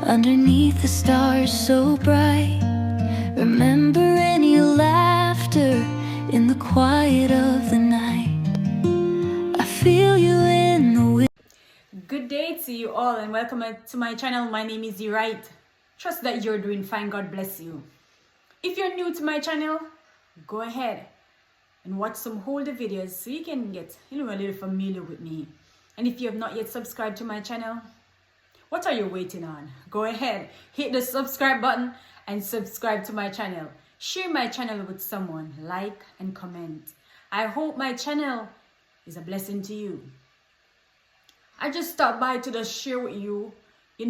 underneath the stars so bright. Remember any laughter in the quiet of the night. I feel you in the wind. Good day to you all and welcome to my channel. My name is Right. Trust that you're doing fine. God bless you. If you're new to my channel, go ahead and watch some older videos so you can get a little familiar with me. And if you have not yet subscribed to my channel, what are you waiting on? Go ahead, hit the subscribe button and subscribe to my channel. Share my channel with someone, like and comment. I hope my channel is a blessing to you. I just stopped by to just share with you, a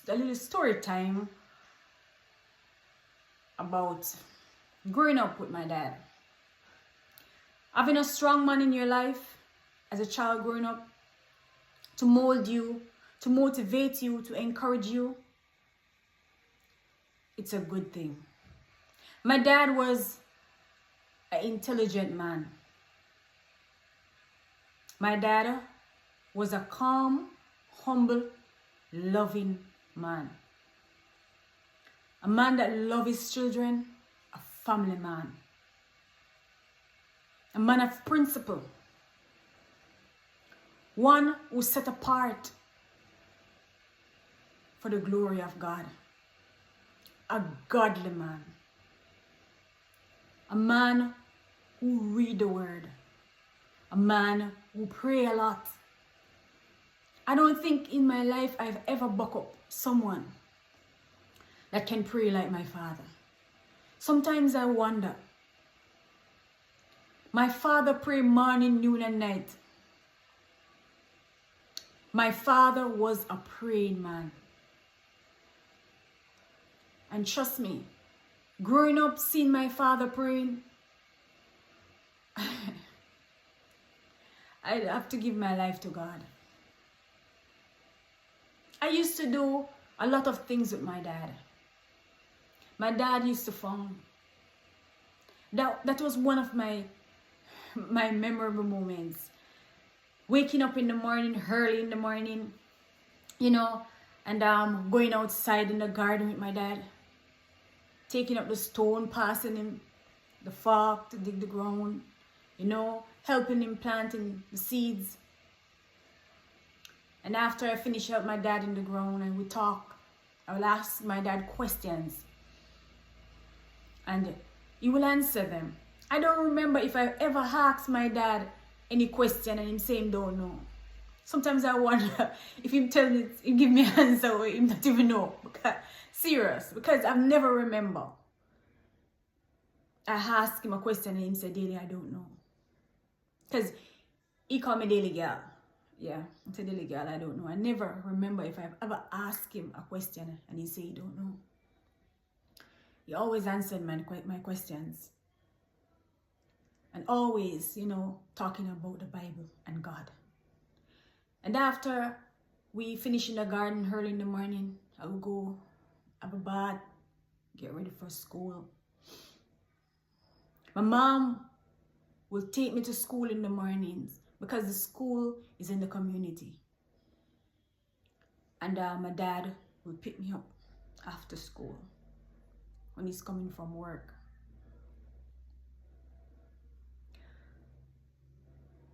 little story time about growing up with my dad. Having a strong man in your life as a child growing up to mold you, to motivate you, to encourage you, it's a good thing. My dad was an intelligent man. My dad was a calm, humble, loving man. A man that loved his children, a family man. A man of principle. One who set apart for the glory of God. A godly man. A man who read the word. A man who pray a lot. I don't think in my life I've ever bucked up someone that can pray like my father. Sometimes I wonder. My father prayed morning, noon, and night. My father was a praying man. And trust me, growing up seeing my father praying, I have to give my life to God. I used to do a lot of things with my dad. My dad used to farm. That was one of my memorable moments. Waking up in the morning, early in the morning, and going outside in the garden with my dad. Taking up the stone, passing him the fork to dig the ground, helping him planting the seeds. And after I finish help my dad in the ground and we talk, I will ask my dad questions. And he will answer them. I don't remember if I ever asked my dad any question and him saying don't know. Sometimes I wonder if him tell me, he give me an answer or him not even know. Because I've never remember. I asked him a question and him said, Daily, I don't know. Because he called me Daily Girl. Yeah, I said Daily Girl, I don't know. I never remember if I've ever asked him a question and he said he don't know. He always answered my questions. And always, talking about the Bible and God. And after we finish in the garden early in the morning, I will go have a bath, get ready for school. My mom will take me to school in the mornings because the school is in the community. And my dad will pick me up after school when he's coming from work.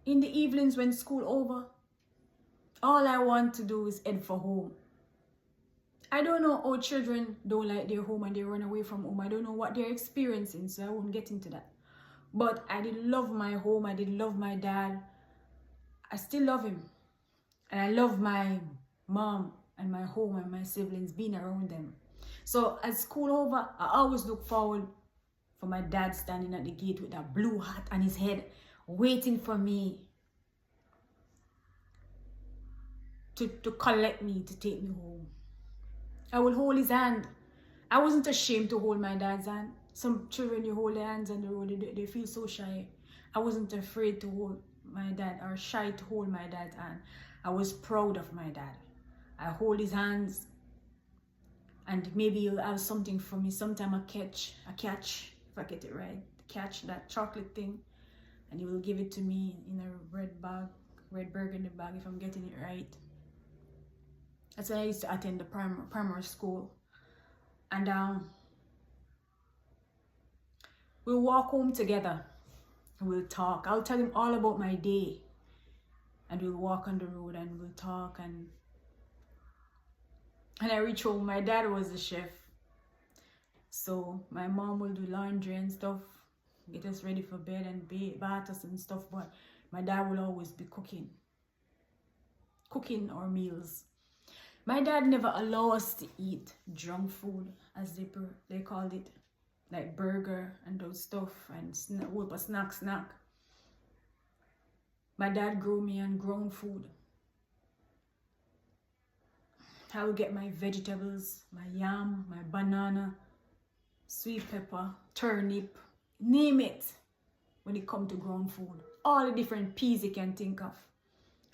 In the evenings when school over, all I want to do is head for home. I don't know how children don't like their home and they run away from home. I don't know what they're experiencing, so I won't get into that. But I did love my home. I did love my dad. I still love him. And I love my mom and my home and my siblings, being around them. So as school over, I always look forward for my dad standing at the gate with that blue hat on his head, waiting for me to collect me, to take me home. I will hold his hand. I wasn't ashamed to hold my dad's hand. Some children, you hold their hands on the road, they feel so shy. I wasn't afraid to hold my dad or shy to hold my dad's hand. I was proud of my dad. I hold his hands and maybe he'll have something for me. Sometime I catch, if I get it right, catch that chocolate thing and he will give it to me in a red burgundy bag if I'm getting it right. That's when I used to attend the primary school. And we'll walk home together. We'll talk. I'll tell him all about my day. And we'll walk on the road and we'll talk. And I reach home. My dad was the chef. So my mom will do laundry and stuff, get us ready for bed and bath us and stuff. But my dad will always be cooking our meals. My dad never allow us to eat junk food, as they called it, like burger and those stuff and snack. My dad grew me on grown food. I will get my vegetables, my yam, my banana, sweet pepper, turnip, name it. When it comes to grown food, all the different peas you can think of,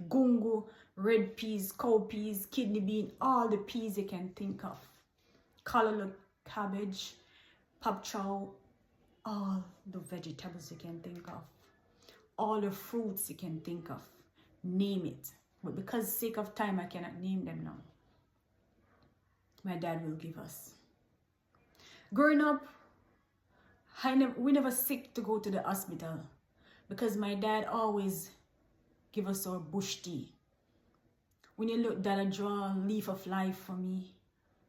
gungo, red peas, cow peas, kidney bean, all the peas you can think of, collard, cabbage, pop chow, all the vegetables you can think of, all the fruits you can think of, name it. But because sake of time, I cannot name them now. My dad will give us. Growing up, we never sick to go to the hospital because my dad always give us our bush tea. When you look, Dad draw a leaf of life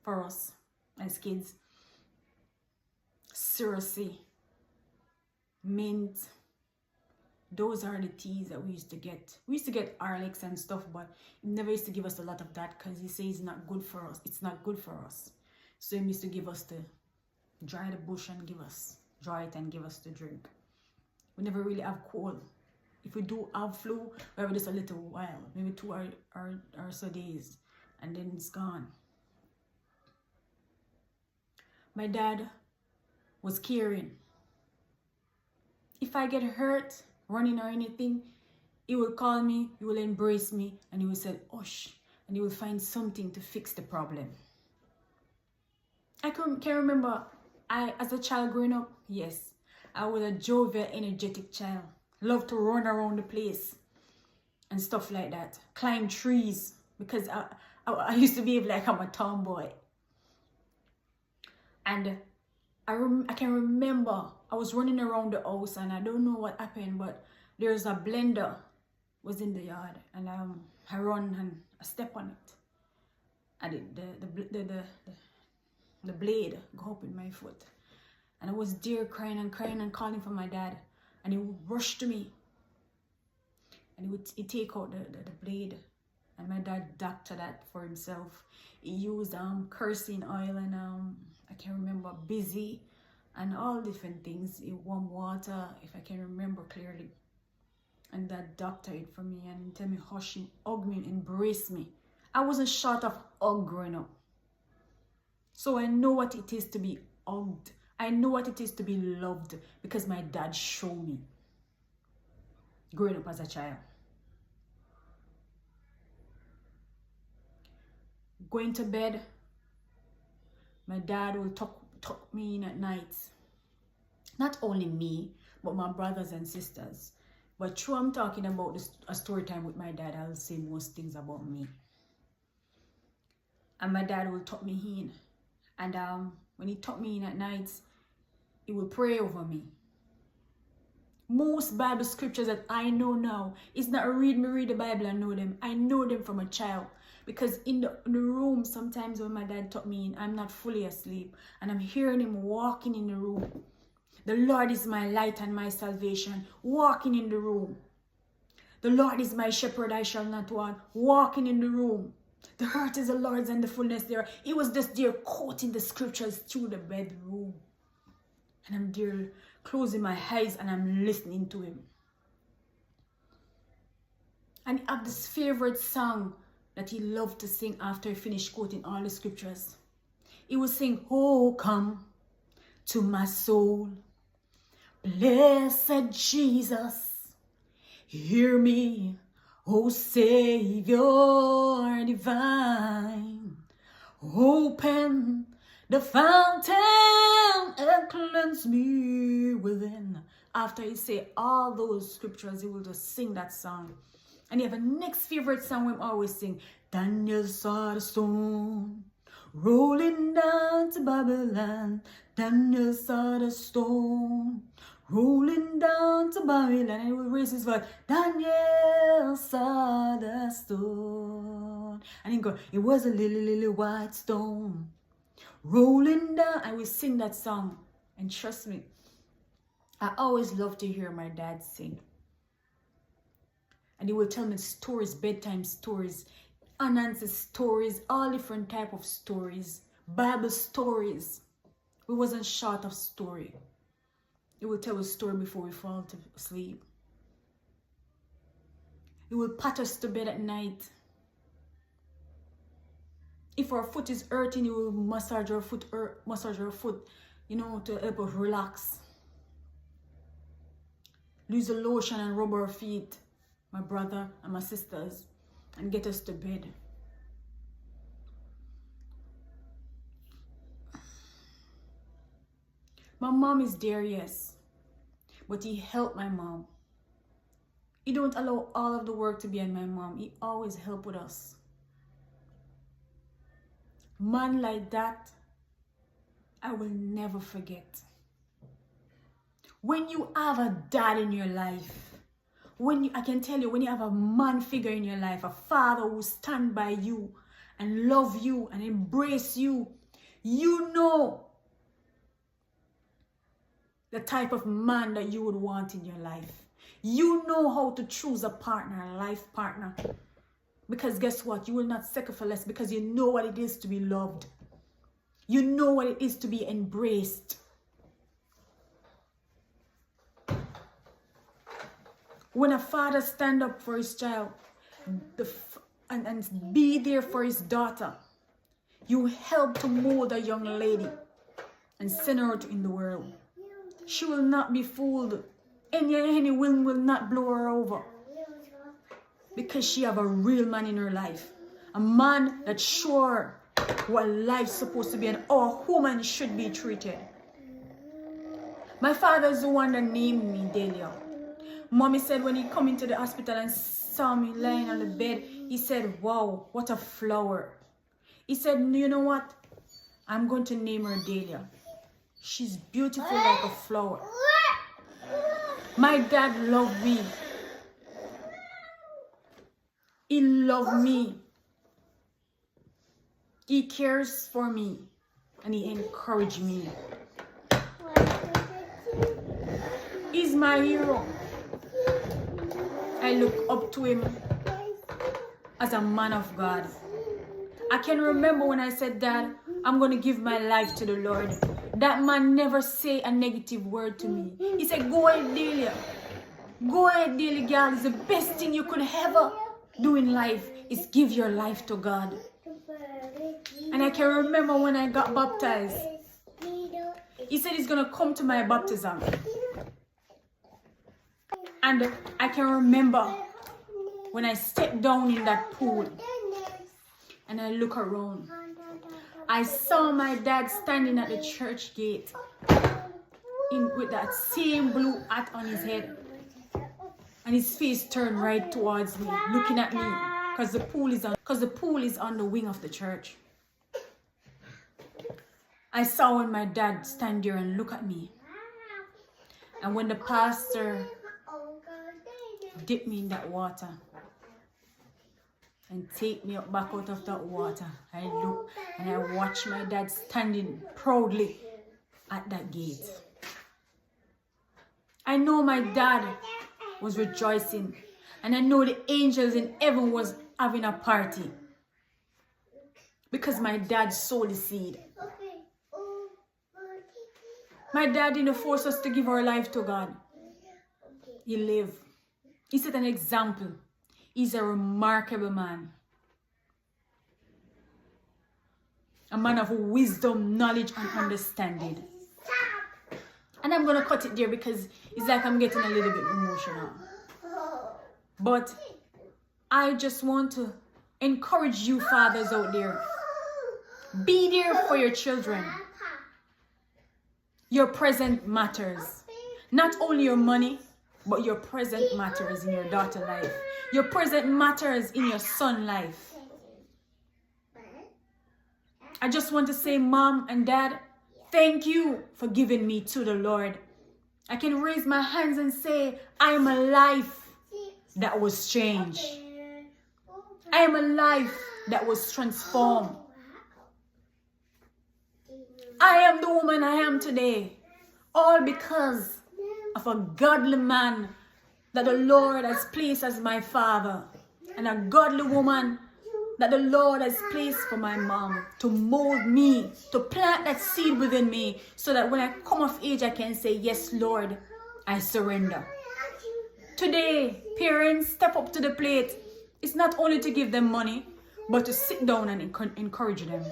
for us as kids. Cerasee, mint. Those are the teas that we used to get. We used to get Horlicks and stuff, but he never used to give us a lot of that because he says it's not good for us. It's not good for us. So he used to give us dry the bush and dry it and give us to drink. We never really have cold. If we do have flu, we have just a little while, maybe 2 or so days, and then it's gone. My dad was caring. If I get hurt, running or anything, he will call me, he will embrace me, and he will say, "Hush," and he will find something to fix the problem. I can remember, as a child growing up, yes, I was a jovial, energetic child. Loved to run around the place and stuff like that. Climb trees because I used to behave like I'm a tomboy. And I can remember I was running around the house and I don't know what happened, but there's a blender was in the yard and I run and I step on it. And the blade go up in my foot. And I was there crying and calling for my dad. And he would rush to me. And he'd take out the blade. And my dad doctored that for himself. He used kerosene oil and I can remember busy and all different things. Warm water, if I can remember clearly. And that doctored it for me and tell me hush him, hug me, embrace me. I wasn't short of hug growing up. So I know what it is to be hugged. I know what it is to be loved because my dad showed me growing up as a child. Going to bed, my dad will tuck me in at night. Not only me, but my brothers and sisters. But true, I'm talking about a story time with my dad, I'll say most things about me. And my dad will tuck me in. And when he tucked me in at night, he will pray over me. Most Bible scriptures that I know now, it's not read the Bible and know them. I know them from a child. Because in the room, sometimes when my dad tucked me in, I'm not fully asleep. And I'm hearing him walking in the room. The Lord is my light and my salvation. Walking in the room. The Lord is my shepherd, I shall not want. Walking in the room. The earth is the Lord's and the fullness there. He was just there quoting the scriptures through the bedroom. And I'm there closing my eyes and I'm listening to him. And he had this favorite song that he loved to sing after he finished quoting all the scriptures. He would sing, "Oh, come to my soul, blessed Jesus, hear me, O Savior divine, open the fountain and cleanse me within." After he say all those scriptures, he will just sing that song. And he have a next favorite song we always sing, Daniel saw the stone rolling down to Babylon. Daniel saw the stone rolling down to Babylon. And he would raise his voice. Daniel saw the stone. And he go, it was a little white stone rolling down. And we sing that song. And trust me, I always love to hear my dad sing. And he will tell me stories, bedtime stories, unanswered stories, all different type of stories, Bible stories. We wasn't short of story. He will tell a story before we fall to sleep. He will pat us to bed at night. If our foot is hurting, he will massage our foot, you know, to help us relax. Use the lotion and rub our feet, my brother and my sisters, and get us to bed. My mom is there, yes, but he helped my mom. He don't allow all of the work to be on my mom. He always help with us. Man like that, I will never forget. When you have a dad in your life, I can tell you, when you have a man figure in your life, a father who stand by you and love you and embrace you, you know the type of man that you would want in your life. You know how to choose a partner, a life partner. Because guess what? You will not settle for less, because you know what it is to be loved. You know what it is to be embraced. When a father stand up for his child and be there for his daughter, you help to mold a young lady and send her out in the world. She will not be fooled. Any wind will not blow her over, because she have a real man in her life. A man that's sure what life's supposed to be and how a woman should be treated. My father's the one that named me Delia. Mommy said when he come into the hospital and saw me lying on the bed, he said, wow, what a flower. He said, you know what? I'm going to name her Delia. She's beautiful like a flower. My dad loved me. He loved me. He cares for me. And he encouraged me. He's my hero. I look up to him as a man of God. I can remember when I said, Dad, I'm going to give my life to the Lord. That man never say a negative word to me. He said, go ahead, Delia. Go ahead, Delia, girl. It's the best thing you could ever do in life is give your life to God. And I can remember when I got baptized. He said he's going to come to my baptism. And I can remember when I stepped down in that pool and I look around. I saw my dad standing at the church gate with that same blue hat on his head. And his face turned right towards me, looking at me, because the pool is on the wing of the church. I saw when my dad stand there and look at me. And when the pastor dipped me in that water and take me up back out of that water, I look and I watch my dad standing proudly at that gate. I know my dad was rejoicing, and I know the angels in heaven was having a party, because my dad sowed the seed. My dad didn't force us to give our life to God. He lived. He set an example. He's a remarkable man. A man of wisdom, knowledge, and understanding. And I'm going to cut it there because it's like I'm getting a little bit emotional. But I just want to encourage you fathers out there. Be there for your children. Your present matters. Not only your money, but your present matters in your daughter's life. Your present matters in your son's life. I just want to say, Mom and Dad, thank you for giving me to the Lord. I can raise my hands and say, I am a life that was changed. I am a life that was transformed. I am the woman I am today, all because of a godly man that the Lord has placed as my father, and a godly woman that the Lord has placed for my mom to mold me, to plant that seed within me, so that when I come of age, I can say, yes, Lord, I surrender. Today, parents, step up to the plate. It's not only to give them money, but to sit down and encourage them.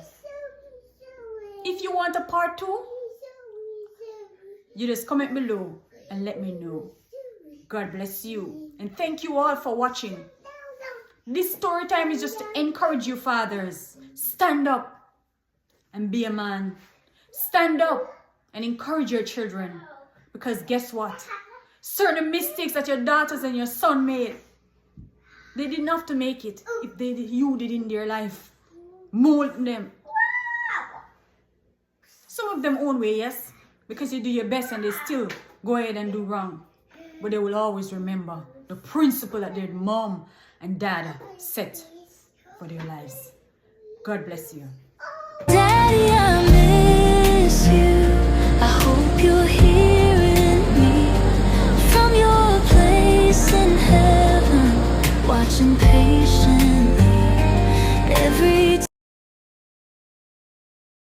If you want a part 2, you just comment below and let me know. God bless you. And thank you all for watching. This story time is just to encourage you fathers. Stand up and be a man. Stand up and encourage your children. Because guess what? Certain mistakes that your daughters and your son made, they didn't have to make it if you did in their life. Mold them. Some of them own way, yes, because you do your best and they still go ahead and do wrong. But they will always remember the principle that their mom and dad set for their lives. God bless you.